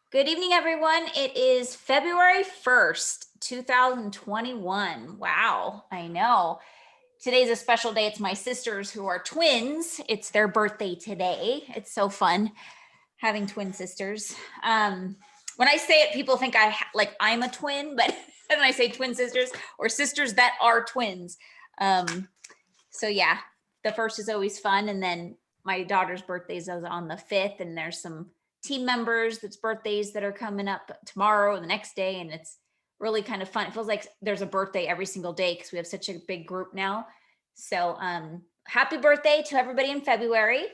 Good evening, everyone. It is February 1st, 2021. Wow, I know. Today's a special day. It's my sisters who are twins. It's their birthday today. It's so fun having twin sisters. When I say it, people think I'm a twin, but when I say twin sisters or sisters that are twins. So yeah, the first is always fun. And then my daughter's birthday is on the 5th, and there's some team members that's birthdays that are coming up tomorrow and the next day, and it's really kind of fun. It feels like there's a birthday every single day because we have such a big group now. So happy birthday to everybody in February.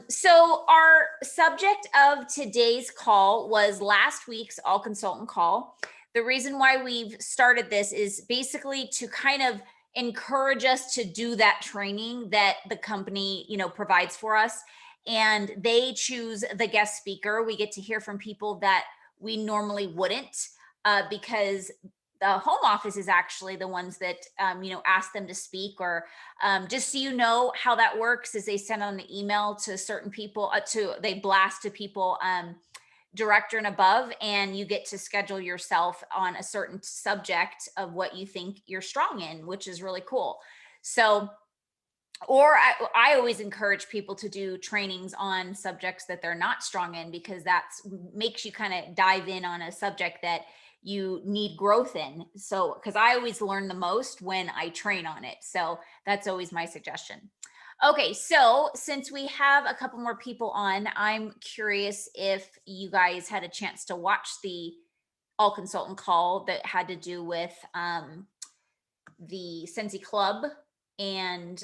So our subject of today's call was last week's all consultant call. The reason why we've started this is basically to kind of encourage us to do that training that the company, provides for us. And they choose the guest speaker. We get to hear from people that we normally wouldn't, because the home office is actually the ones that, ask them to speak. Or just so you know how that works is they send on an email to certain people, they blast to people, director and above, and you get to schedule yourself on a certain subject of what you think you're strong in, which is really cool. So, or I always encourage people to do trainings on subjects that they're not strong in, because that's makes you kind of dive in on a subject that you need growth in. So, because I always learn the most when I train on it. So that's always my suggestion. Okay, so since we have a couple more people on, I'm curious if you guys had a chance to watch the all consultant call that had to do with the Scentsy Club. And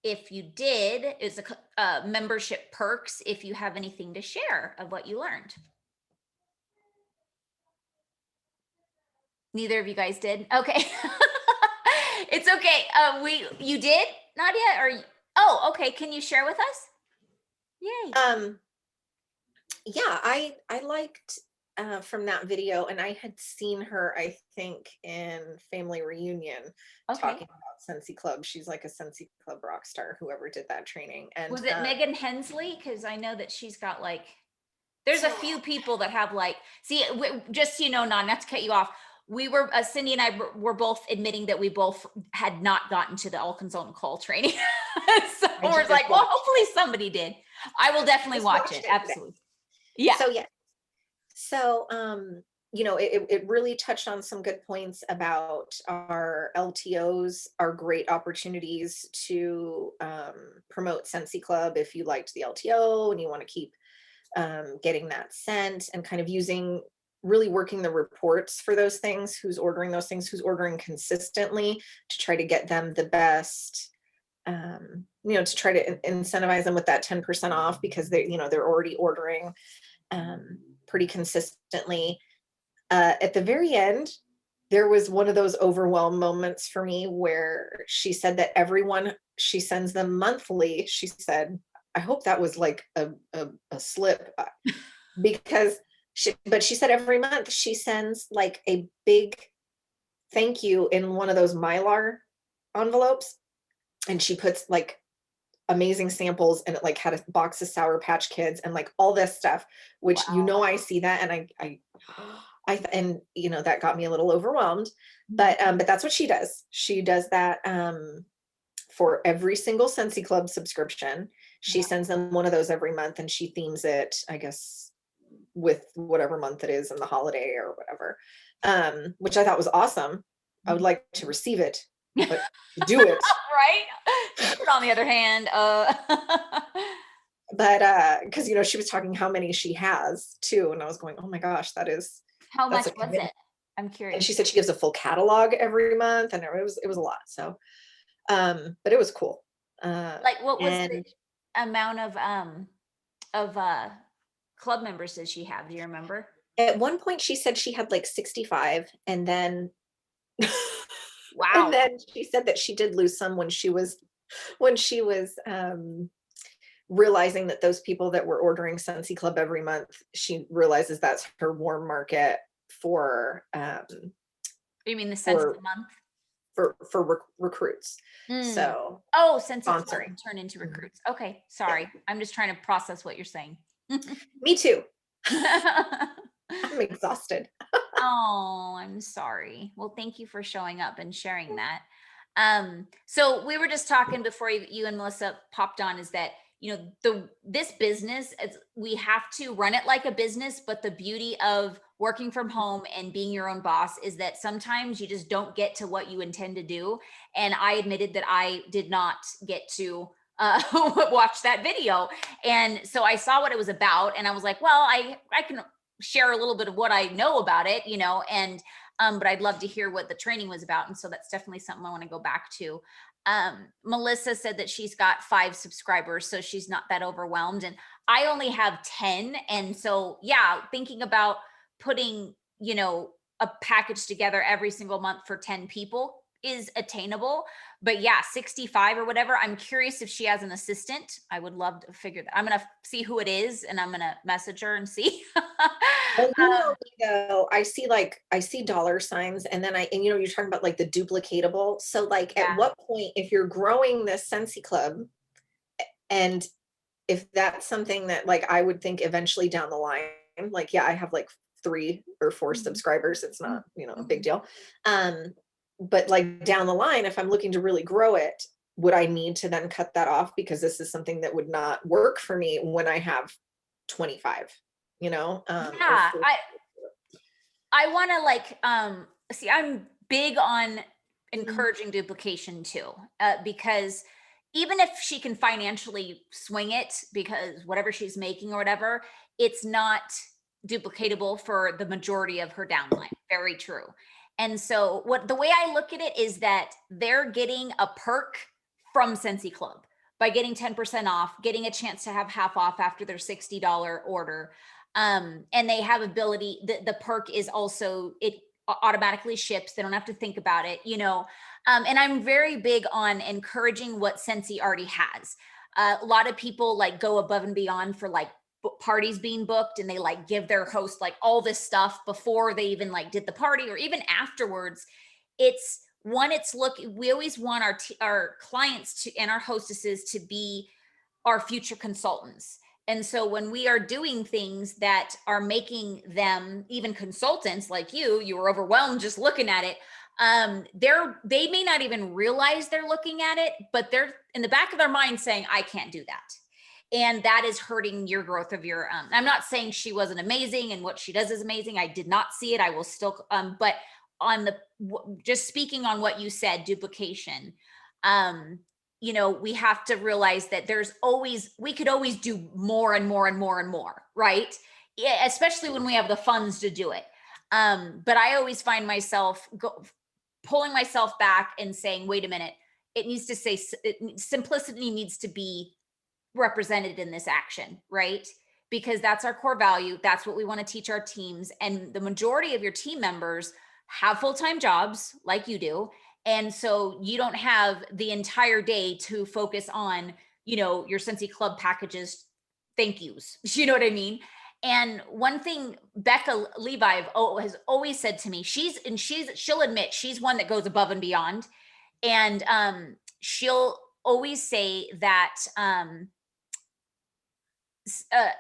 if you did, is a membership perks, if you have anything to share of what you learned. Neither of you guys did? Okay. It's okay. You did? Not yet? Oh, okay. Can you share with us? Yay. Yeah, I liked from that video, and I had seen her, I think, in Family Reunion Okay. talking about Scentsy Club. She's like a Scentsy Club rock star, whoever did that training. And Was it Megan Hensley? Because I know that she's got there's a few people that have just so you know, not to cut you off. We were, Cindy and I were both admitting that we both had not gotten to the all consultant call training. So I we're just like, well, watched hopefully somebody did. I will definitely just watch watched it. it today. Absolutely. Yeah. So yeah, so it really touched on some good points about our LTOs are great opportunities to promote Scentsy Club if you liked the LTO and you want to keep getting that sent, and kind of really working the reports for those things, who's ordering those things, who's ordering consistently, to try to get them the best, to try to incentivize them with that 10% off, because they're already ordering pretty consistently. At the very end, there was one of those overwhelm moments for me where she said that everyone she sends them monthly, she said, I hope that was like a slip, because but she said every month she sends like a big thank you in one of those Mylar envelopes, and she puts like amazing samples, and it like had a box of Sour Patch Kids and like all this stuff, which Wow. I see that, and and that got me a little overwhelmed. But that's what she does. She does that for every single Scentsy Club subscription. She Yeah. sends them one of those every month, and she themes it, I guess, with whatever month it is and the holiday or whatever, which I thought was awesome. I would like to receive it, but to do it. Right? But on the other hand, But because she was talking how many she has too, and I was going, oh my gosh, how that's much a was commitment. it? I'm And curious. she said she gives a full catalog every month, and it was a lot. So but it was cool. What was And the amount of club members did she have? Do you remember? at one point she said she had like 65, and then and Wow. then she said that she did lose some when she was realizing that those people that were ordering Scentsy Club every month, she realizes that's her warm market for You mean the cents for a month? recruits. Mm. So Oh, Scentsy Club sponsoring. turn into Mhm. recruits. Okay, Yeah, sorry. I'm just trying to process what you're saying. me too. I'm exhausted. Oh, I'm sorry. Well, thank you for showing up and sharing that. So we were just talking before you and Melissa popped on, is that, this business, we have to run it like a business, but the beauty of working from home and being your own boss is that sometimes you just don't get to what you intend to do. And I admitted that I did not get to watch that video. And so I saw what it was about and I was like, well, I can share a little bit of what I know about it, and but I'd love to hear what the training was about. And so that's definitely something I want to go back to. Melissa said that she's got 5 subscribers, so she's not that overwhelmed. And I only have 10. And so, yeah, thinking about putting, a package together every single month for 10 people is attainable. But yeah, 65 or whatever. I'm curious if she has an assistant. I would love to figure that. I'm going to see who it is and I'm going to message her and see. Well, me though, I see dollar signs and then you're talking about like the duplicatable. So like at Yeah. what point, if you're growing this Scentsy Club, and if that's something that like I would think eventually down the line, like, yeah, I have like 3 or 4 Mhm, subscribers. It's mhm, not, a big mhm. deal. Um, but like down the line, if I'm looking to really grow it, would I need to then cut that off because this is something that would not work for me when I have 25, or Yeah, 4. I want to see, I'm big on Mhm. encouraging duplication too, because even if she can financially swing it because whatever she's making or whatever, it's not duplicatable for the majority of her downline. Very true. And so what the way I look at it is that they're getting a perk from Scentsy Club by getting 10% off, getting a chance to have half off after their $60 order. And they have ability, the perk is also, it automatically ships, they don't have to think about it, and I'm very big on encouraging what Scentsy already has. A lot of people like go above and beyond for like parties being booked, and they like give their host like all this stuff before they even like did the party or even afterwards. We always want our clients to and our hostesses to be our future consultants. And so when we are doing things that are making them, even consultants like you were overwhelmed just looking at it. They may not even realize they're looking at it, but they're in the back of their mind saying, I can't do that. And that is hurting your growth of your, I'm not saying she wasn't amazing and what she does is amazing. I did not see it. I will still, but on just speaking on what you said, duplication, um, we have to realize that we could always do more and more and more and more, right? Yeah, especially when we have the funds to do it. But I always find myself pulling myself back and saying, wait a minute, it needs to say simplicity needs to be represented in this action, right? Because that's our core value. That's what we want to teach our teams. And the majority of your team members have full time jobs like you do. And so you don't have the entire day to focus on, your Scentsy Club packages, thank yous. You know what I mean? And one thing Becca Levi has always said to me, she'll admit she's one that goes above and beyond. And she'll always say that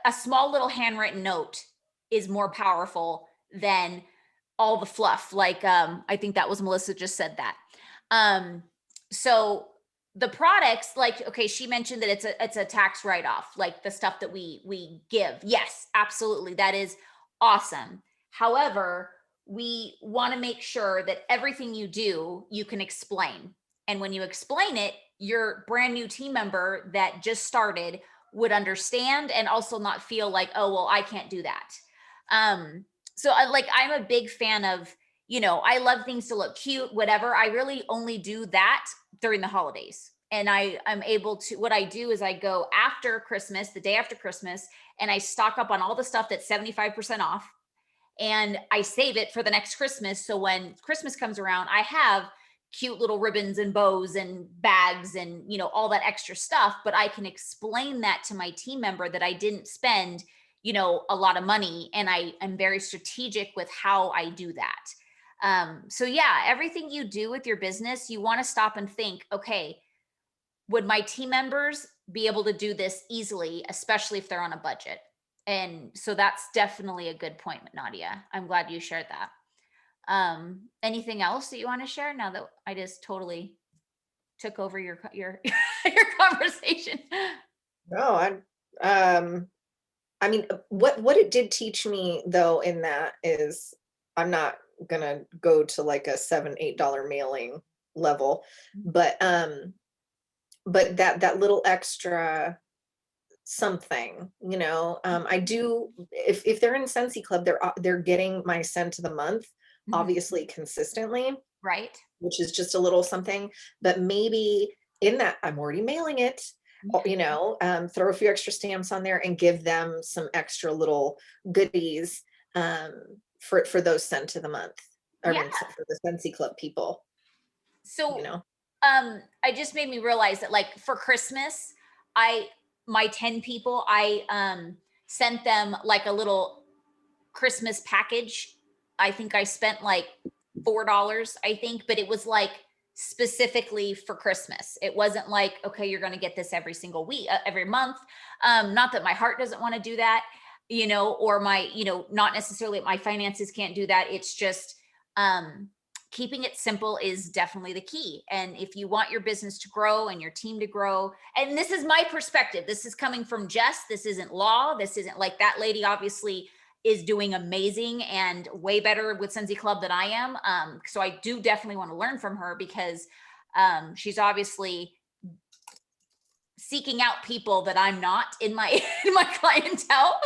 a small little handwritten note is more powerful than all the fluff. Like I think that was Melissa just said that. Um, so the products, like, okay, she mentioned that it's a tax write-off, like the stuff that we give. Yes, absolutely. That is awesome. However, we want to make sure that everything you do, you can explain. And when you explain it, your brand new team member that just started would understand and also not feel like, oh, well, I can't do that. So I'm a big fan of, I love things to look cute, whatever. I really only do that during the holidays. And I'm able to, what I do is I go after Christmas, the day after Christmas, and I stock up on all the stuff that's 75% off and I save it for the next Christmas. So when Christmas comes around, I have cute little ribbons and bows and bags and all that extra stuff, but I can explain that to my team member that I didn't spend a lot of money, and I am very strategic with how I do that. So yeah, everything you do with your business, you want to stop and think, okay, would my team members be able to do this easily, especially if they're on a budget? And so that's definitely a good point, Nadia. I'm glad you shared that. Anything else that you want to share now that I just totally took over your your conversation? No, um, I mean, what it did teach me though in that is I'm not gonna go to like a $7, $8 mailing level, but that little extra something, I do if they're in Scentsy Club, they're getting my scent of the month, Mhm. obviously consistently, Right? which is just a little something, but maybe in that I'm already mailing it, throw a few extra stamps on there and give them some extra little goodies um, for those scent of the month. I Yeah. mean, for the Scentsy Club people, you So, know. I just made me realize that like for Christmas, I my 10 people, I sent them like a little Christmas package. I think I spent like $4, I think, but it was like specifically for Christmas. It wasn't like, okay, you're going to get this every single week, every month. Not that my heart doesn't want to do that, or my, not necessarily my finances can't do that. It's just um, keeping it simple is definitely the key. And if you want your business to grow and your team to grow, and this is my perspective, this is coming from Jess. This isn't law. This isn't like that lady, obviously is doing amazing and way better with Scentsy Club than I am. So I do definitely want to learn from her because she's obviously seeking out people that I'm not in my in my clientele.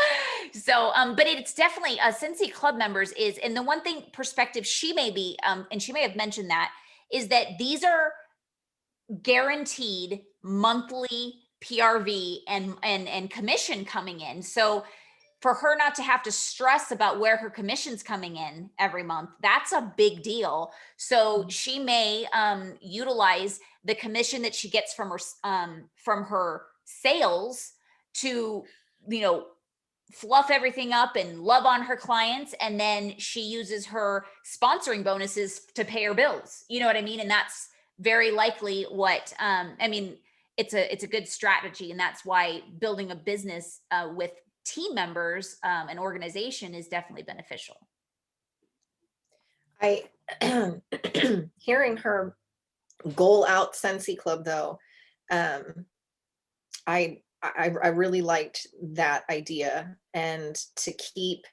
So but it's definitely Scentsy Club members is, and the one thing perspective she may be and she may have mentioned that, is that these are guaranteed monthly PRV and commission coming in. So for her not to have to stress about where her commission's coming in every month, that's a big deal. So she may utilize the commission that she gets from her sales to, you know, fluff everything up and love on her clients, and then she uses her sponsoring bonuses to pay her bills. You know what I mean? And that's very likely what I mean. It's a good strategy, and that's why building a business with team members, and organization is definitely beneficial. I hearing her goal out Scentsy Club though, um, I really liked that idea, and to keep,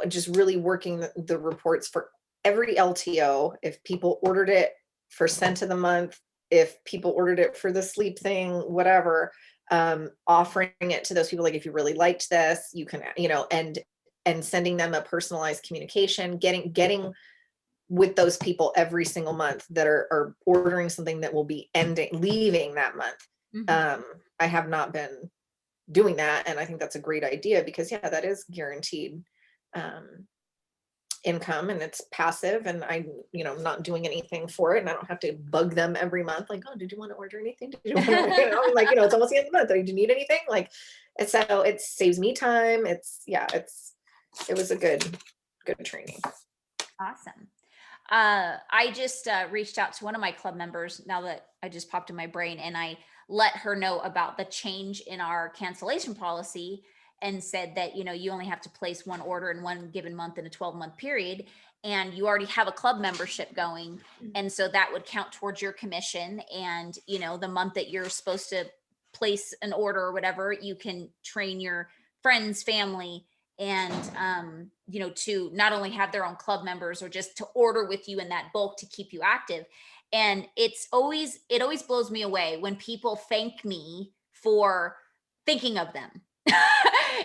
just really working the reports for every LTO. If people ordered it for scent of the month, if people ordered it for the sleep thing, whatever, offering it to those people, like if you really liked this, you can, and sending them a personalized communication, getting with those people every single month that are ordering something that will be leaving that month. Mhm. Um, I have not been doing that, and I think that's a great idea because yeah, that is guaranteed um, income, and it's passive, and I'm not doing anything for it, and I don't have to bug them every month like, oh, did you want to order anything? Did you want to, like, it's almost the end of the month. Do you need anything? Like, and so it saves me time. It was a good training. Awesome. I just reached out to one of my club members now that I just popped in my brain, and I let her know about the change in our cancellation policy and said that, you only have to place one order in one given month in a 12-month period, and you already have a club membership going. And so that would count towards your commission. And, the month that you're supposed to place an order or whatever, you can train your friends, family, and to not only have their own club members or just to order with you in that bulk to keep you active. And it always blows me away when people thank me for thinking of them.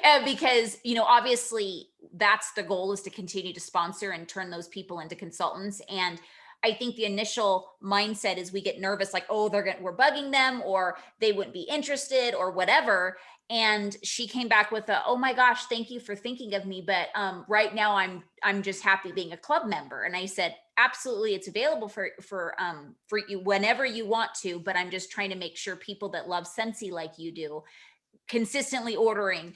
And because obviously that's the goal, is to continue to sponsor and turn those people into consultants. And I think the initial mindset is we get nervous, like, oh, we're bugging them, or they wouldn't be interested or whatever. And she came back with oh my gosh, thank you for thinking of me, but right now I'm just happy being a club member. And I said, absolutely, it's available for you whenever you want to, but I'm just trying to make sure people that love Scentsy like you do, consistently ordering,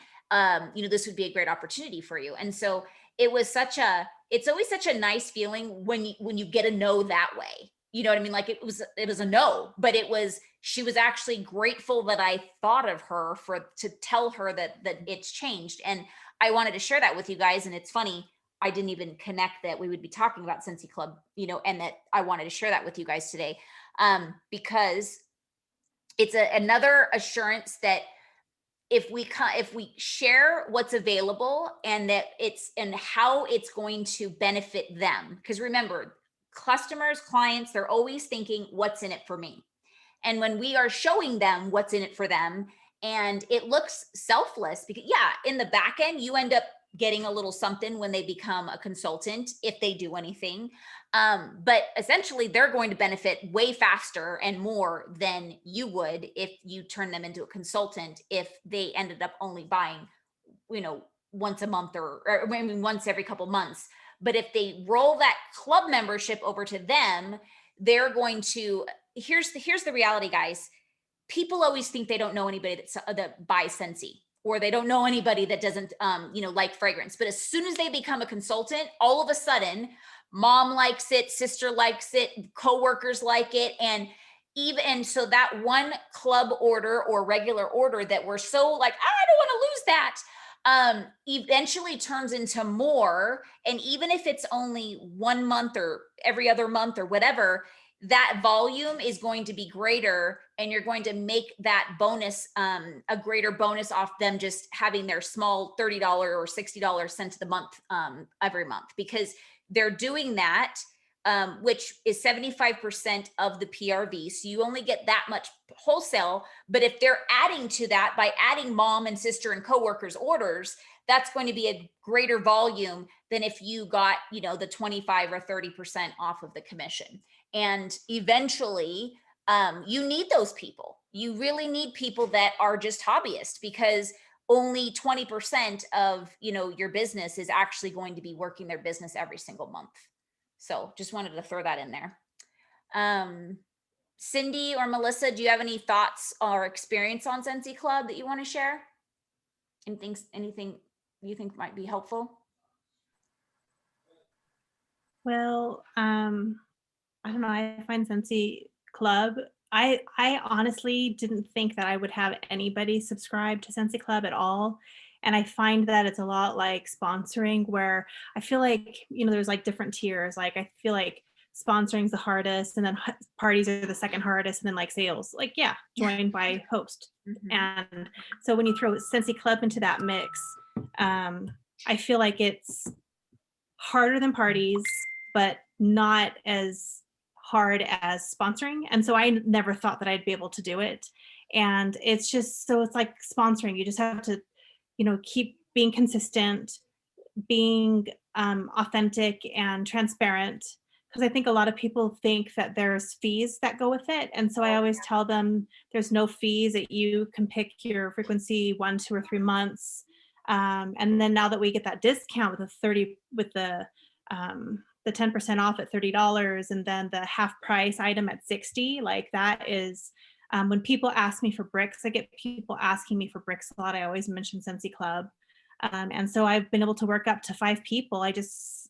this would be a great opportunity for you. And so it's always such a nice feeling when you get a no that way. you know what I mean? Like it was a no, but she was actually grateful that I thought of her to tell her that it's changed. And I wanted to share that with you guys. And it's funny, I didn't even connect that we would be talking about Scentsy Club, and that I wanted to share that with you guys today. Because it's another assurance that if we share what's available and that and how it's going to benefit them, because remember, customers, clients, they're always thinking, what's in it for me? And when we are showing them what's in it for them, and it looks selfless, because in the back end, you end up getting a little something when they become a consultant, if they do anything. But essentially, they're going to benefit way faster and more than you would if you turn them into a consultant, if they ended up only buying, once a month, or maybe once every couple months. But if they roll that club membership over to them, they're going to, here's the reality, guys. People always think they don't know anybody that buys Scentsy, or they don't know anybody that doesn't, like fragrance. But as soon as they become a consultant, all of a sudden, mom likes it, sister likes it, coworkers like it, and so that one club order or regular order that we're so like, I don't want to lose that, eventually turns into more. And even if it's only 1 month or every other month or whatever, that volume is going to be greater, and you're going to make that bonus a greater bonus off them just having their small $30 or $60 sent to the month every month, because they're doing that, which is 75% of the PRV. So you only get that much wholesale. But if they're adding to that by adding mom and sister and coworkers orders, that's going to be a greater volume than if you got, the 25 or 30% off of the commission. And eventually, you need those people. You really need people that are just hobbyists, because only 20% of, your business is actually going to be working their business every single month. So just wanted to throw that in there. Cindy or Melissa, do you have any thoughts or experience on Scentsy Club that you want to share? Anything you think might be helpful? Well, I don't know. I find Scentsy Club. I honestly didn't think that I would have anybody subscribe to Scentsy Club at all. And I find that it's a lot like sponsoring, where I feel like, there's like different tiers. Like I feel like sponsoring's the hardest, and then parties are the second hardest, and then like sales, like, joined by host. Mhm. And so when you throw Scentsy Club into that mix, I feel like it's harder than parties, but not as hard as sponsoring. And so I never thought that I'd be able to do it. And it's like sponsoring. You just have to, keep being consistent, being authentic and transparent. Because I think a lot of people think that there's fees that go with it. And so I always tell them there's no fees, that you can pick your frequency 1, 2, or 3 months. And then now that we get that discount with the 10% off at $30, and then the half price item at $60, like that is, when people ask me for bricks, I get people asking me for bricks a lot. I always mention Scentsy Club. And so I've been able to work up to 5 people. I just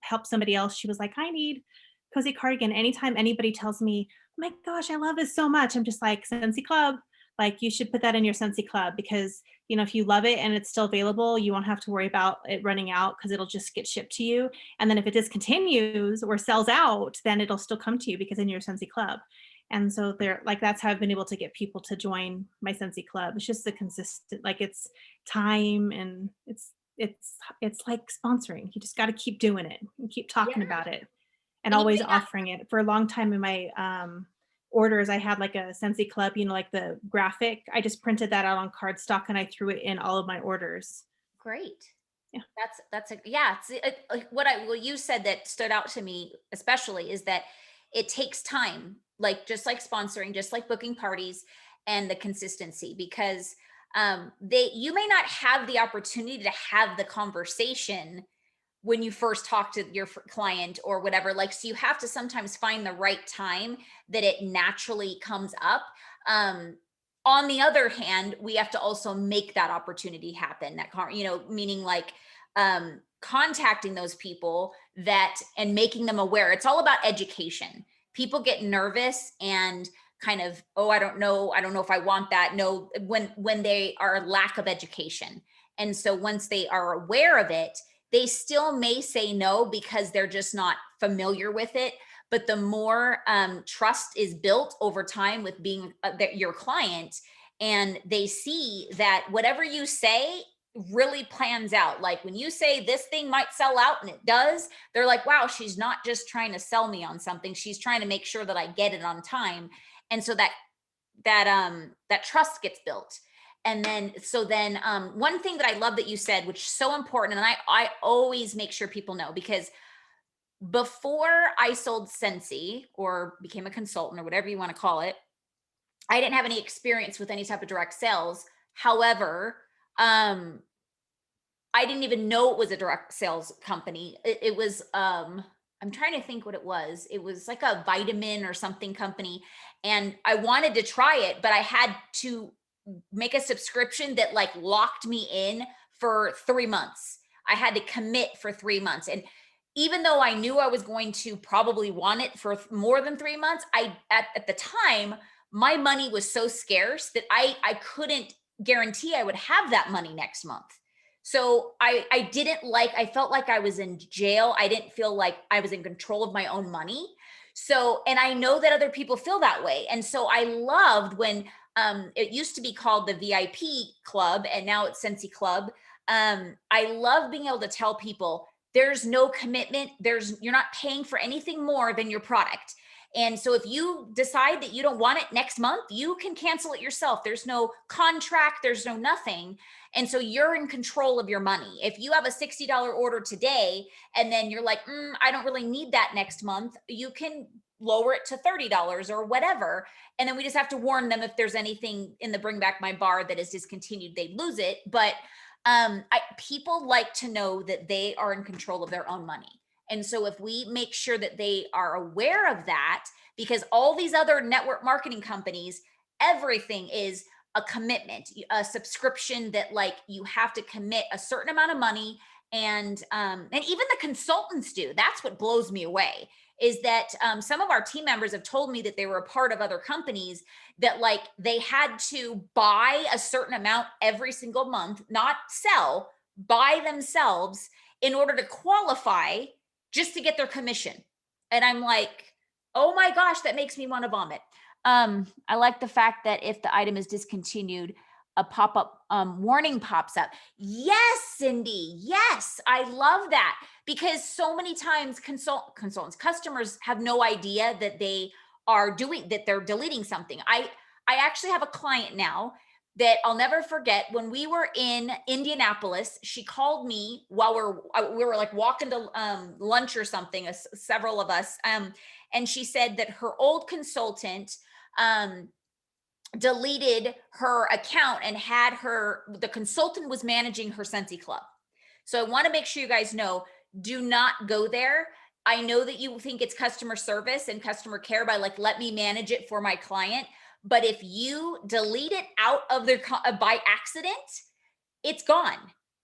helped somebody else. She was like, I need cozy cardigan. Anytime anybody tells me, oh my gosh, I love this so much, I'm just like, Scentsy Club. Like, you should put that in your Scentsy Club, because, if you love it and it's still available, you won't have to worry about it running out, because it'll just get shipped to you. And then if it discontinues or sells out, then it'll still come to you, because in your Scentsy Club. And so that's how I've been able to get people to join my Scentsy Club. It's just the consistent, like, it's time, and it's like sponsoring. You just got to keep doing it and keep talking about it, and always offering it. For a long time in my orders, I had like a Scentsy Club, like the graphic. I just printed that out on cardstock, and I threw it in all of my orders. Great. Yeah. What you said that stood out to me especially is that it takes time, like just like sponsoring, just like booking parties, and the consistency, because you may not have the opportunity to have the conversation when you first talk to your client or whatever. Like, so you have to sometimes find the right time that it naturally comes up. On the other hand, we have to also make that opportunity happen, meaning like contacting those people and making them aware. It's all about education. people get nervous and kind of, oh, I don't know if I want that. No, when they are lack of education. And so once they are aware of it, they still may say no because they're just not familiar with it. But the more trust is built over time with being your client, and they see that whatever you say really plans out. Like when you say this thing might sell out and it does, they're like, wow, she's not just trying to sell me on something. She's trying to make sure that I get it on time. And so that trust gets built. And then one thing that I love that you said, which is so important, and I always make sure people know, because before I sold Scentsy or became a consultant or whatever you want to call it, I didn't have any experience with any type of direct sales. However, I didn't even know it was a direct sales company. It was, I'm trying to think what it was. It was like a vitamin or something company. And I wanted to try it, but I had to make a subscription that like locked me in for 3 months. I had to commit for 3 months. And even though I knew I was going to probably want it for more than 3 months, at the time, my money was so scarce that I couldn't guarantee I would have that money next month. So I didn't like, I felt like I was in jail. I didn't feel like I was in control of my own money. So, and I know that other people feel that way. And so I loved when it used to be called the VIP Club and now it's Scentsy Club. I love being able to tell people there's no commitment. You're not paying for anything more than your product. And so if you decide that you don't want it next month, you can cancel it yourself. There's no contract, there's no nothing. And so you're in control of your money. If you have a $60 order today and then you're like, I don't really need that next month, you can lower it to $30 or whatever. And then we just have to warn them if there's anything in the Bring Back My Bar that is discontinued, they lose it. But people like to know that they are in control of their own money. And so if we make sure that they are aware of that, because all these other network marketing companies, everything is a commitment, a subscription that like you have to commit a certain amount of money. And even the consultants do. That's what blows me away, is that some of our team members have told me that they were a part of other companies that like they had to buy a certain amount every single month, not sell, buy themselves in order to qualify just to get their commission. And I'm like, oh my gosh, that makes me want to vomit. I like the fact that if the item is discontinued, a pop-up warning pops up. Yes, Cindy. Yes, I love that, because so many times consultants, customers have no idea that they're deleting something. I actually have a client now that I'll never forget. When we were in Indianapolis, she called me while we were like walking to lunch or something, several of us, and she said that her old consultant deleted her account and the consultant was managing her Scentsy Club. So I want to make sure you guys know, do not go there. I know that you think it's customer service and customer care by like, let me manage it for my client. But if you delete it out of their by accident, it's gone.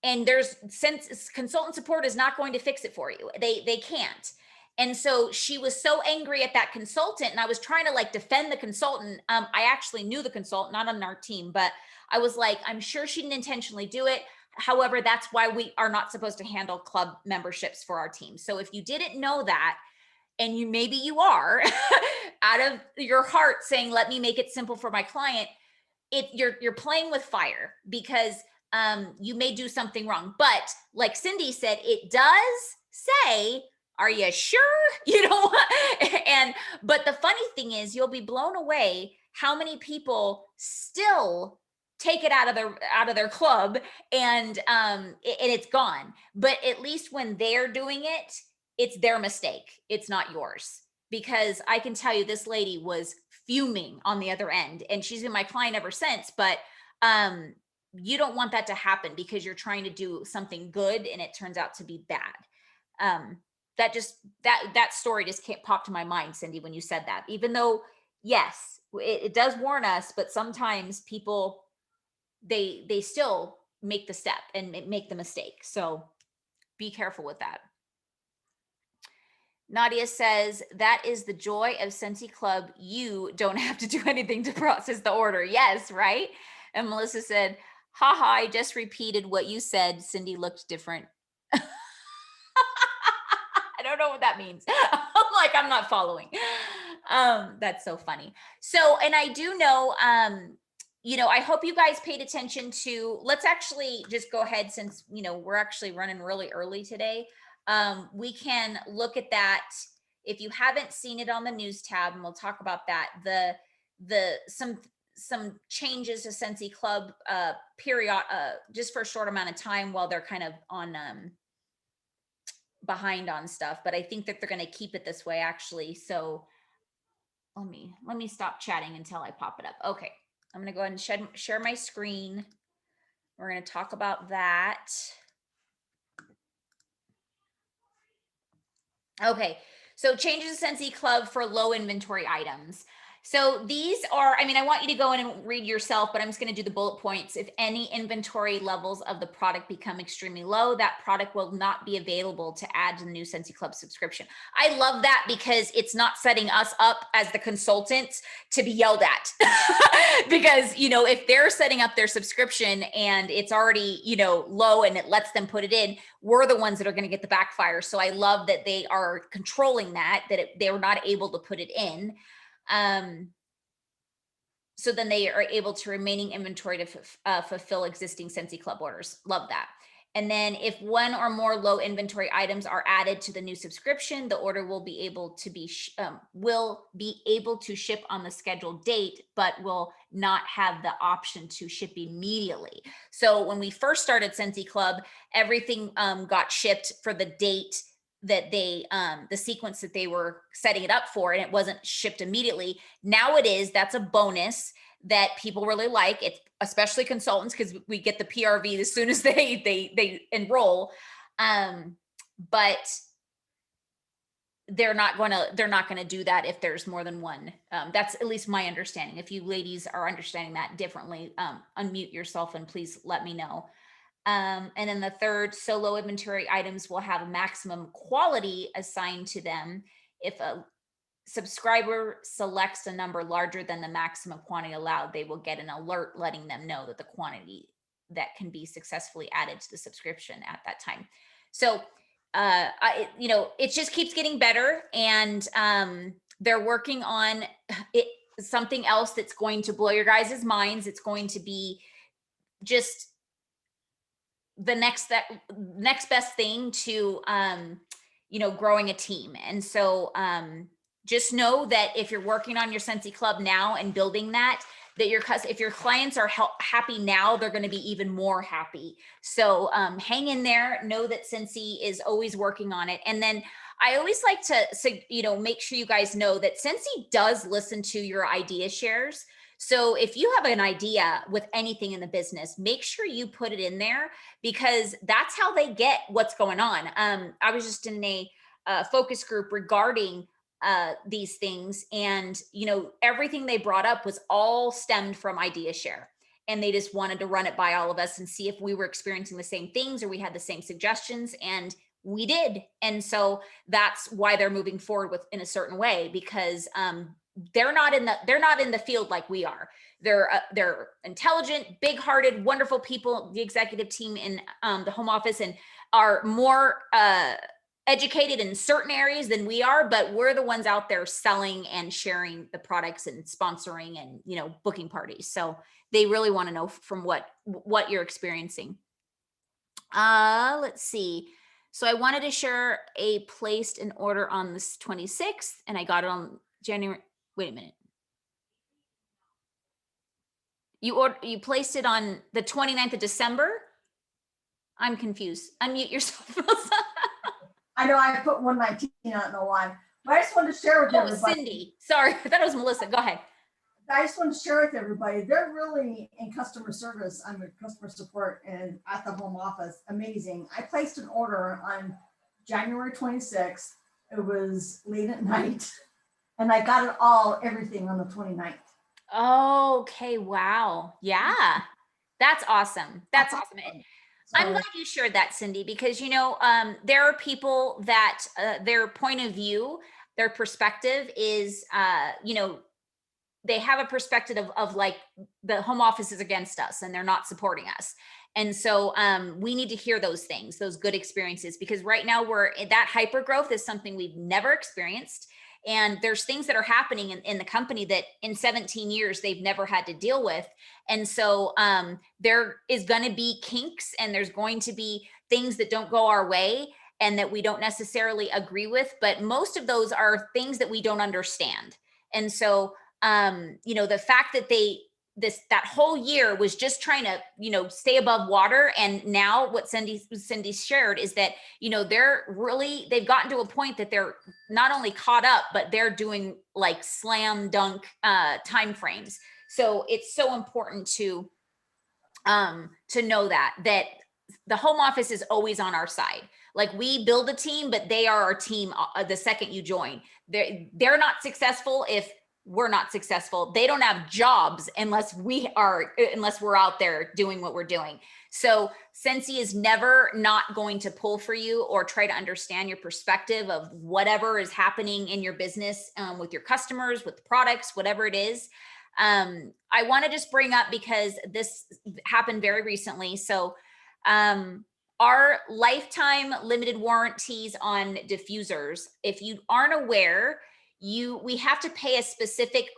And since consultant support is not going to fix it for you. They can't. And so she was so angry at that consultant, and I was trying to like defend the consultant. I actually knew the consultant, not on our team, but I was like, I'm sure she didn't intentionally do it. However, that's why we are not supposed to handle club memberships for our team. So if you didn't know that, and maybe you are out of your heart saying, let me make it simple for my client, you're playing with fire, because you may do something wrong. But like Cindy said, it does say, are you sure? But the funny thing is, you'll be blown away how many people still take it out of their club, and it's gone. But at least when they're doing it, it's their mistake. It's not yours. Because I can tell you, this lady was fuming on the other end, and she's been my client ever since. But you don't want that to happen, because you're trying to do something good and it turns out to be bad. That story just popped to my mind, Cindy, when you said that. Even though, yes, it does warn us, but sometimes people, they still make the step and make the mistake. So be careful with that. Nadia says, that is the joy of Scentsy Club. You don't have to do anything to process the order. Yes, right? And Melissa said, haha, I just repeated what you said. Cindy looked different. I don't know what that means. I'm like, I'm not following. That's so funny. So, and I do know, I hope you guys paid attention to, let's actually just go ahead since, we're actually running really early today. We can look at that. If you haven't seen it on the news tab, and we'll talk about that, some changes to Scentsy Club period just for a short amount of time while they're kind of on behind on stuff, but I think that they're going to keep it this way actually. So let me stop chatting until I pop it up. Okay, I'm going to go ahead and share my screen. We're going to talk about that. Okay, so changes to Scentsy Club for low inventory items. So these are, I want you to go in and read yourself, but I'm just going to do the bullet points. If any inventory levels of the product become extremely low, that product will not be available to add to the new Scentsy Club subscription. I love that because it's not setting us up as the consultants to be yelled at. Because, if they're setting up their subscription and it's already, low and it lets them put it in, we're the ones that are going to get the backfire. So I love that they are controlling that they were not able to put it in. So then they are able to remaining inventory to fulfill existing Scentsy Club orders. Love that. And then if one or more low inventory items are added to the new subscription, the order will be able to ship on the scheduled date, but will not have the option to ship immediately. So when we first started Scentsy Club, everything got shipped for the date that they the sequence that they were setting it up for, and it wasn't shipped immediately. Now it is. That's a bonus that people really like. It's especially consultants, because we get the PRV as soon as they enroll. But they're not going to do that if there's more than one. That's at least my understanding. If you ladies are understanding that differently, unmute yourself and please let me know. And then the third, so low inventory items will have a maximum quality assigned to them. If a subscriber selects a number larger than the maximum quantity allowed, they will get an alert letting them know that the quantity that can be successfully added to the subscription at that time. So, it just keeps getting better, and they're working on it. Something else that's going to blow your guys' minds. It's going to be just the next best thing to growing a team. And so just know that if you're working on your Scentsy Club now and building that if your clients are happy now, they're going to be even more happy. So hang in there. Know that Scentsy is always working on it. And then I always like to make sure you guys know that Scentsy does listen to your idea shares. So if you have an idea with anything in the business, make sure you put it in there, because that's how they get what's going on. I was just in a focus group regarding these things, and everything they brought up was all stemmed from idea share, and they just wanted to run it by all of us and see if we were experiencing the same things or we had the same suggestions, and we did. And so that's why they're moving forward in a certain way, because they're not in the field like we are. They're intelligent, big-hearted, wonderful people, the executive team in the home office, and are more educated in certain areas than we are, but we're the ones out there selling and sharing the products and sponsoring and booking parties. So they really want to know from what you're experiencing. Let's see. So I wanted to share a placed an order on this 26th, and I got it on January. Wait a minute. You placed it on the 29th of December? I'm confused. Unmute yourself. I know I put 119, I don't know why. But I just wanted to share with everybody. Cindy. Sorry, I thought it was Melissa. Go ahead. I just want to share with everybody. They're really in customer service. I'm in customer support and at the home office. Amazing. I placed an order on January 26th. It was late at night. And I got everything on the 29th. Okay. Wow. Yeah. That's awesome. That's awesome. I'm So, glad you shared that, Cindy, because there are people that their point of view, their perspective is, they have a perspective of like the home office is against us and they're not supporting us. And so we need to hear those things, those good experiences, because right now that hyper growth is something we've never experienced. And there's things that are happening in the company that in 17 years they've never had to deal with. And so there is going to be kinks and there's going to be things that don't go our way and that we don't necessarily agree with. But most of those are things that we don't understand. And so the fact that that whole year was just trying to, stay above water. And now what Cindy shared is that, they've gotten to a point that they're not only caught up, but they're doing like slam dunk time frames. So it's so important to know that the home office is always on our side. Like we build a team, but they are our team the second you join. They're not successful if we're not successful. They don't have jobs unless we're out there doing what we're doing. So Scentsy is never not going to pull for you or try to understand your perspective of whatever is happening in your business, with your customers, with products, whatever it is. I want to just bring up, because this happened very recently. So our lifetime limited warranties on diffusers, if you aren't aware, we have to pay a specific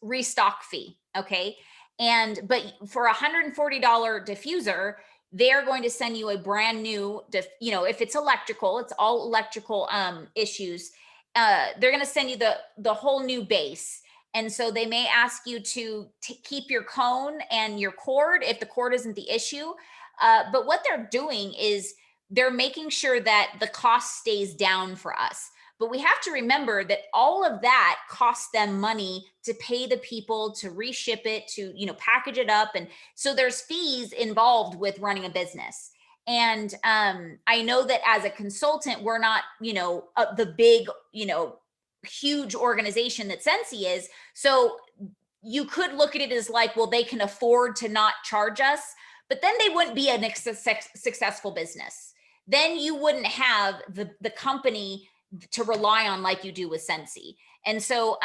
restock fee. Okay. But for $140 diffuser, they're going to send you a brand new, if it's electrical, it's all electrical issues. They're going to send you the whole new base. And so they may ask you to keep your cone and your cord if the cord isn't the issue. But what they're doing is they're making sure that the cost stays down for us. But we have to remember that all of that costs them money to pay the people to reship it, to, package it up. And so there's fees involved with running a business. And I know that as a consultant, we're not, the big, huge organization that Scentsy is. So you could look at it as like, well, they can afford to not charge us, but then they wouldn't be a successful business. Then you wouldn't have the company to rely on like you do with Scentsy. And so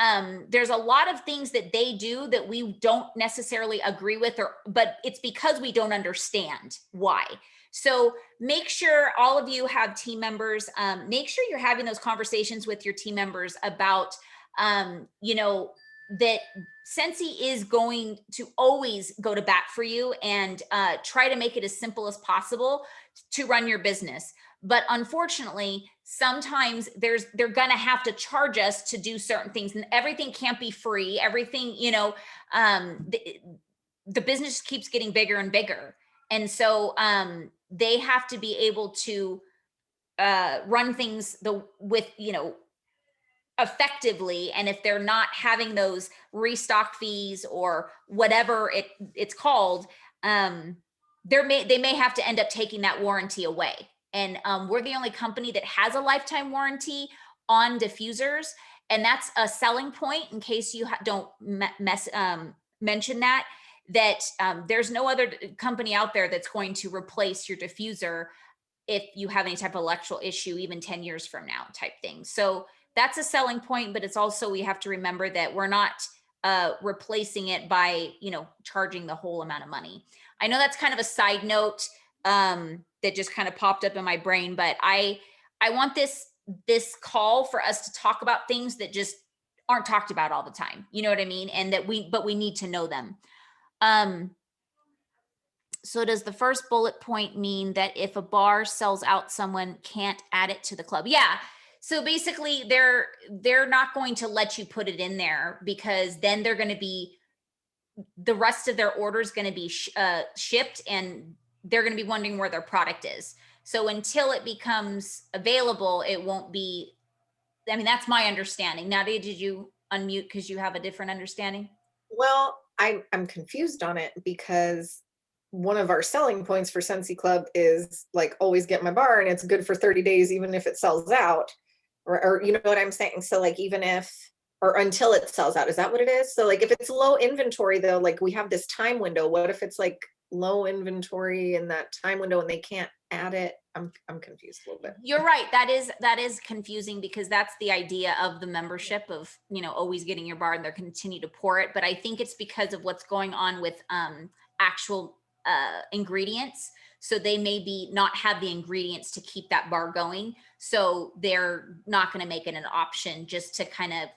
there's a lot of things that they do that we don't necessarily agree with, but it's because we don't understand why. So make sure all of you have team members, make sure you're having those conversations with your team members about, that Scentsy is going to always go to bat for you and try to make it as simple as possible to run your business. But unfortunately, sometimes they're going to have to charge us to do certain things, and everything can't be free. Everything, the business keeps getting bigger and bigger. And so they have to be able to run things effectively. And if they're not having those restock fees or whatever it's called, they may have to end up taking that warranty away. And we're the only company that has a lifetime warranty on diffusers. And that's a selling point, in case you don't mention that there's no other company out there that's going to replace your diffuser if you have any type of electrical issue, even 10 years from now type thing. So that's a selling point, but it's also, we have to remember that we're not replacing it by, charging the whole amount of money. I know that's kind of a side note that just kind of popped up in my brain, but I want this call for us to talk about things that just aren't talked about all the time. You know what I mean? And but we need to know them. So does the first bullet point mean that if a bar sells out, someone can't add it to the club? Yeah. So basically they're not going to let you put it in there, because then they're going to be, the rest of their order is going to be shipped, and they're going to be wondering where their product is. So until it becomes available, it won't be, that's my understanding. Nadia, did you unmute because you have a different understanding? Well, I'm confused on it, because one of our selling points for Scentsy Club is like, always get my bar, and it's good for 30 days, even if it sells out, or you know what I'm saying? So like, even if, or until it sells out, is that what it is? So like, if it's low inventory though, like we have this time window, what if it's like low inventory in that time window and they can't add it? I'm confused a little bit. You're right. That is confusing because that's the idea of the membership of, always getting your bar and they're continue to pour it. But I think it's because of what's going on with actual ingredients. So they maybe not have the ingredients to keep that bar going. So they're not going to make it an option just to kind of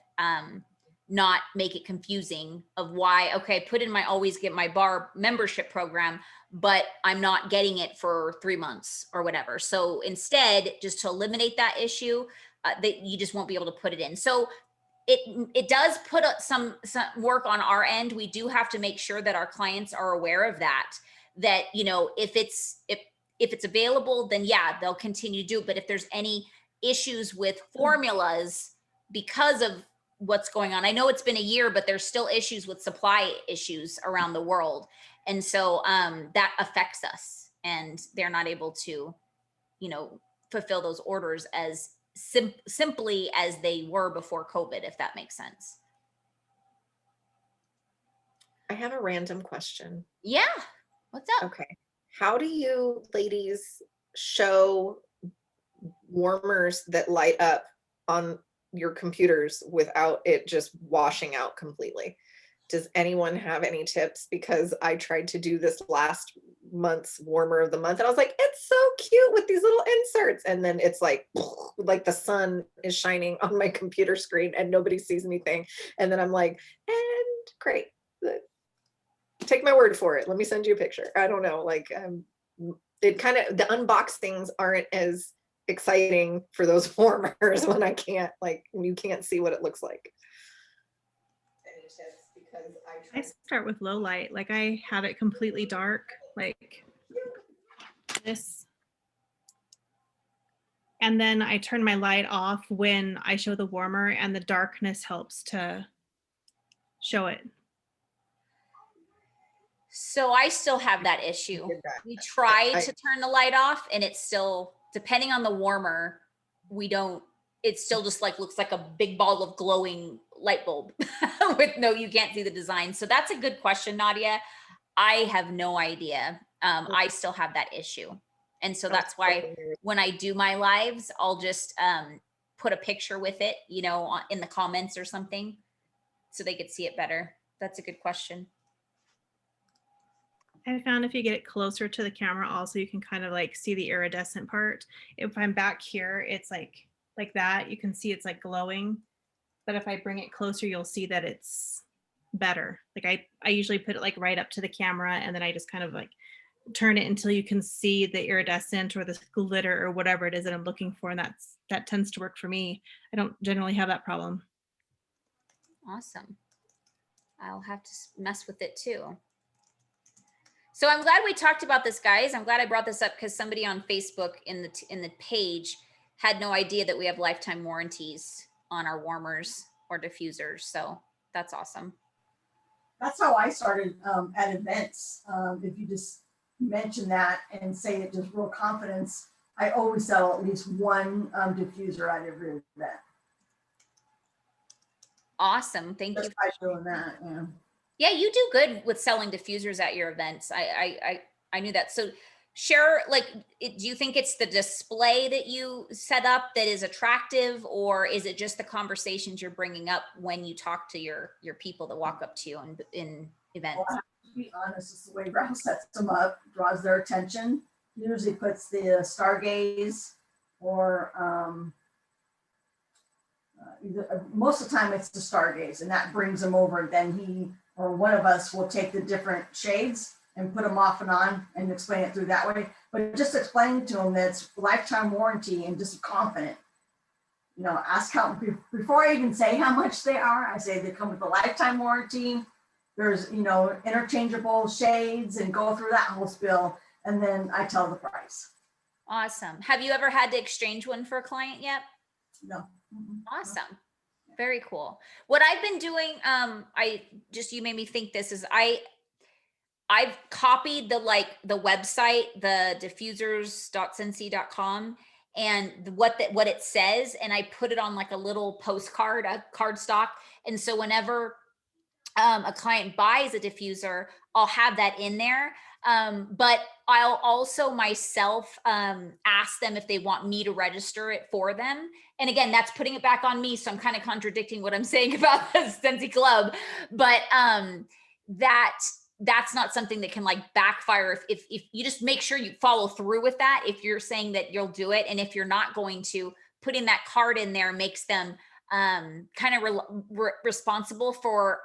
not make it confusing of why, okay, put in my always get my bar membership program, but I'm not getting it for 3 months or whatever. So instead, just to eliminate that issue, that you just won't be able to put it in. So it does put some work on our end. We do have to make sure that our clients are aware of that, if it's available, then yeah, they'll continue to do it. But if there's any issues with formulas because of what's going on, I know it's been a year, but there's still issues with supply issues around the world. And so that affects us, and they're not able to, fulfill those orders as simply as they were before COVID, if that makes sense. I have a random question. Yeah. What's up? Okay. How do you ladies show warmers that light up on your computers without it just washing out completely? Does anyone have any tips? Because I tried to do this last month's warmer of the month and I was like, it's so cute with these little inserts. And then it's like the sun is shining on my computer screen and nobody sees anything. And then I'm like, and great. Take my word for it. Let me send you a picture. I don't know. It kind of, the unboxings aren't as exciting for those warmers when I can't, you can't see what it looks like. Any tips? Because I start with low light. I have it completely dark, like this. And then I turn my light off when I show the warmer, and the darkness helps to show it. So I still have that issue. We try to turn the light off and it's still, depending on the warmer, it still just looks like a big ball of glowing light bulb with you can't see the design. So that's a good question, Nadia. I have no idea. I still have that issue. And so that's why when I do my lives, I'll just put a picture with it, in the comments or something so they could see it better. That's a good question. I found if you get it closer to the camera, also you can kind of see the iridescent part. If I'm back here, it's like that. You can see it's glowing. But if I bring it closer, you'll see that it's better. I usually put it right up to the camera, and then I just kind of turn it until you can see the iridescent or the glitter or whatever it is that I'm looking for. And that tends to work for me. I don't generally have that problem. Awesome. I'll have to mess with it too. So I'm glad we talked about this, guys. I'm glad I brought this up because somebody on Facebook in the page had no idea that we have lifetime warranties on our warmers or diffusers. So that's awesome. That's how I started at events. If you just mention that and say it just real confidence, I always sell at least one diffuser at every event. Awesome. Thank you. Just by doing that, yeah. Yeah, you do good with selling diffusers at your events. I knew that. So share, do you think it's the display that you set up that is attractive, or is it just the conversations you're bringing up when you talk to your people that walk up to you in events? Well, to be honest, it's the way Ralph sets them up, draws their attention. He usually puts the stargaze or most of the time it's the stargaze, and that brings them over. Then he or one of us will take the different shades and put them off and on and explain it through that way. But just explain to them that it's lifetime warranty and just confident. Ask how, before I even say how much they are, I say they come with a lifetime warranty. There's, interchangeable shades, and go through that whole spiel. And then I tell the price. Awesome. Have you ever had to exchange one for a client yet? No. Awesome. Very cool. What I've been doing, you made me think this is I've copied the website, the diffusers.scentsy.com, and what it says, and I put it on a little postcard, a cardstock. And so whenever a client buys a diffuser, I'll have that in there. But I'll also myself ask them if they want me to register it for them. And again, that's putting it back on me. So I'm kind of contradicting what I'm saying about the Scentsy Club. But that's not something that can like backfire if you just make sure you follow through with that. If you're saying that you'll do it, and if you're not going to, putting that card in there makes them kind of responsible for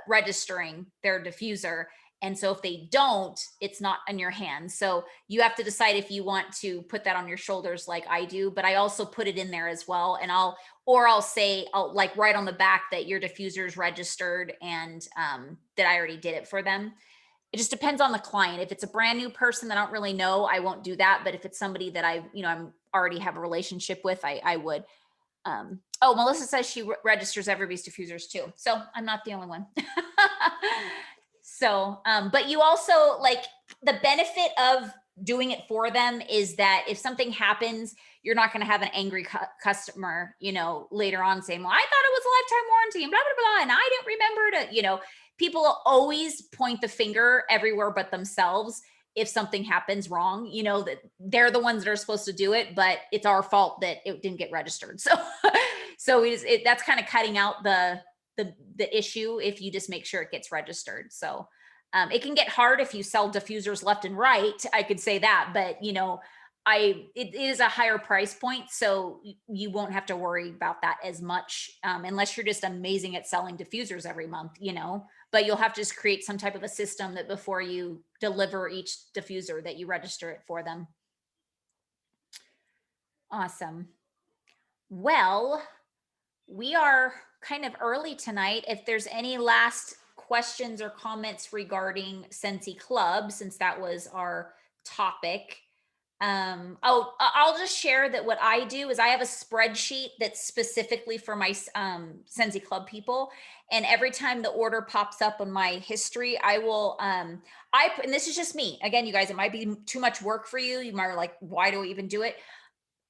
registering their diffuser. And so if they don't, it's not in your hands. So you have to decide if you want to put that on your shoulders like I do, but I also put it in there as well. And I'll say, I'll like write on the back that your diffuser is registered and that I already did it for them. It just depends on the client. If it's a brand new person that I don't really know, I won't do that. But if it's somebody that I'm already have a relationship with, I would. Oh, Melissa says she registers everybody's diffusers too. So I'm not the only one. So, but you also like the benefit of doing it for them is that if something happens, you're not going to have an angry customer, later on saying, well, I thought it was a lifetime warranty and blah, blah, blah. And I didn't remember to, people always point the finger everywhere but themselves. If something happens wrong, that they're the ones that are supposed to do it, but it's our fault that it didn't get registered. So, that's kind of cutting out the issue if you just make sure it gets registered. So it can get hard if you sell diffusers left and right. I could say that, but it is a higher price point, so you won't have to worry about that as much unless you're just amazing at selling diffusers every month, but you'll have to just create some type of a system that before you deliver each diffuser that you register it for them. Awesome. Well, we are kind of early tonight. If there's any last questions or comments regarding Scentsy Club, since that was our topic. I'll just share that what I do is I have a spreadsheet that's specifically for my Scentsy Club people. And every time the order pops up on my history, I will, and this is just me. Again, you guys, it might be too much work for you. You might be like, why do I even do it?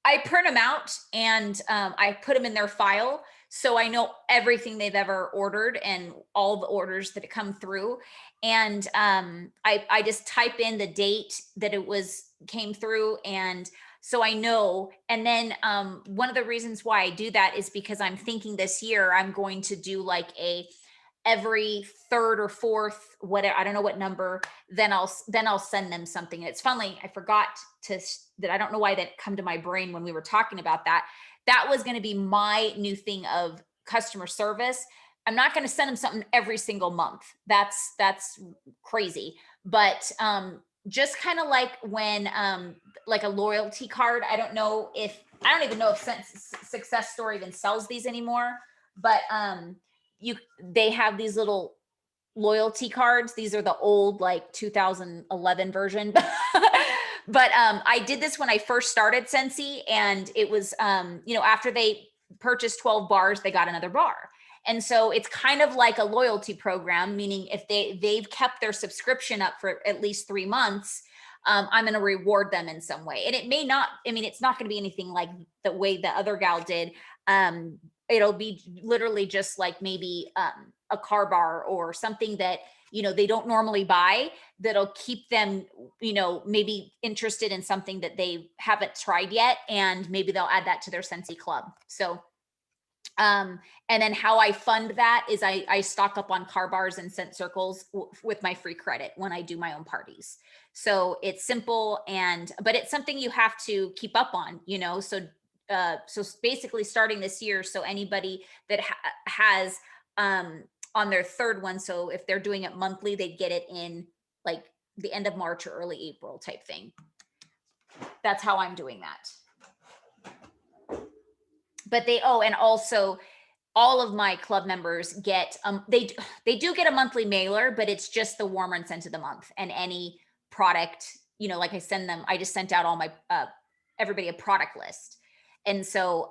I print them out and I put them in their file. So I know everything they've ever ordered and all the orders that come through. And I just type in the date that it came through. And so I know. And then one of the reasons why I do that is because I'm thinking this year I'm going to do like every third or fourth, whatever, I don't know what number, then I'll send them something. And it's funny, I forgot that I don't know why that come to my brain when we were talking about that. That was going to be my new thing of customer service. I'm not going to send them something every single month. That's crazy. But just kind of like when like a loyalty card. I don't even know if Success Story even sells these anymore, but they have these little loyalty cards. These are the old like 2011 version. But I did this when I first started Scentsy, and it was after they purchased 12 bars, they got another bar. And so it's kind of like a loyalty program, meaning if they've kept their subscription up for at least 3 months, I'm going to reward them in some way. And it may not, it's not going to be anything like the way the other gal did. It'll be literally just like maybe a car bar or something that, they don't normally buy, that'll keep them, maybe interested in something that they haven't tried yet. And maybe they'll add that to their Scentsy Club. So, and then how I fund that is I stock up on car bars and scent circles with my free credit when I do my own parties. So it's simple but it's something you have to keep up on, so basically starting this year. So anybody that has, on their third one, so if they're doing it monthly, they'd get it in like the end of March or early April type thing. That's how I'm doing that. But and also all of my club members get, they do get a monthly mailer, but it's just the warmer and scent of the month, and any product, like I just sent out all my, everybody a product list. And so,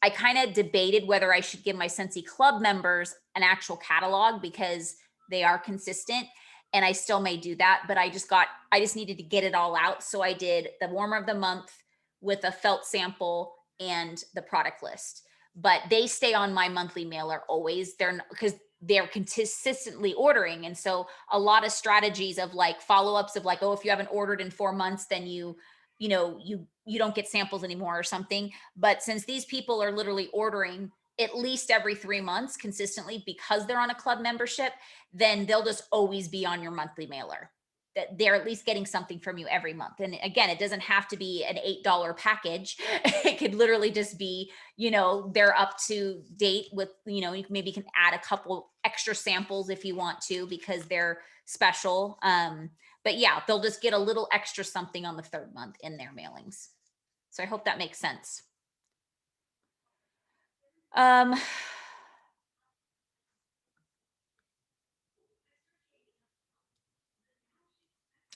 I kind of debated whether I should give my Scentsy Club members an actual catalog because they are consistent, and I still may do that, but I just needed to get it all out. So I did the warmer of the month with a felt sample and the product list, but they stay on my monthly mailer always. Because they're consistently ordering. And so a lot of strategies of like follow-ups of like, oh, if you haven't ordered in 4 months, then you don't get samples anymore or something. But since these people are literally ordering at least every 3 months consistently because they're on a club membership, then they'll just always be on your monthly mailer. That they're at least getting something from you every month. And again, it doesn't have to be an $8 package. It could literally just be, they're up to date with, you maybe can add a couple extra samples if you want to, because they're special. But yeah, they'll just get a little extra something on the 3rd month in their mailings. So I hope that makes sense.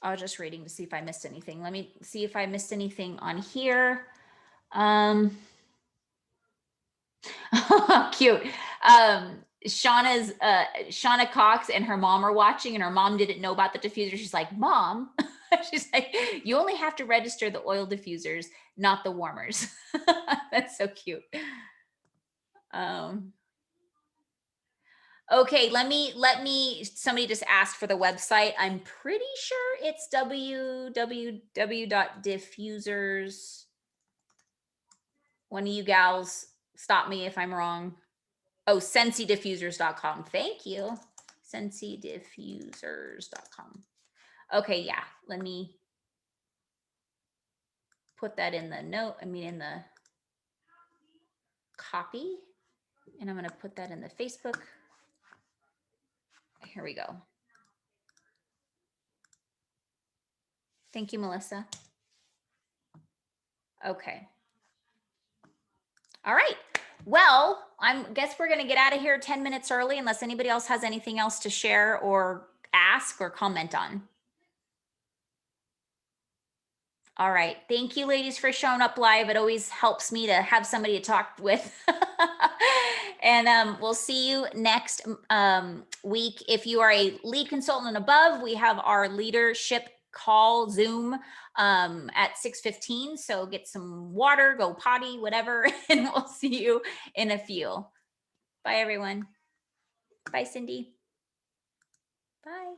I was just reading to see if I missed anything. Let me see if I missed anything on here. Cute. Shauna Cox and her mom are watching, and her mom didn't know about the diffuser. She's like, Mom, she's like, you only have to register the oil diffusers, not the warmers. That's so cute. Okay, let me, somebody just asked for the website. I'm pretty sure it's www.diffusers. One of you gals, stop me if I'm wrong. Oh, ScentsyDiffusers.com. Thank you. ScentsyDiffusers.com. Okay, yeah, let me put that in the note. In the copy. And I'm going to put that in the Facebook. Here we go. Thank you, Melissa. Okay. All right. Well, I guess we're going to get out of here 10 minutes early unless anybody else has anything else to share or ask or comment on. All right. Thank you, ladies, for showing up live. It always helps me to have somebody to talk with. And we'll see you next week. If you are a lead consultant and above, we have our leadership call Zoom at 6:15. So get some water, go potty, whatever, and we'll see you in a few. Bye, everyone. Bye, Cindy. Bye.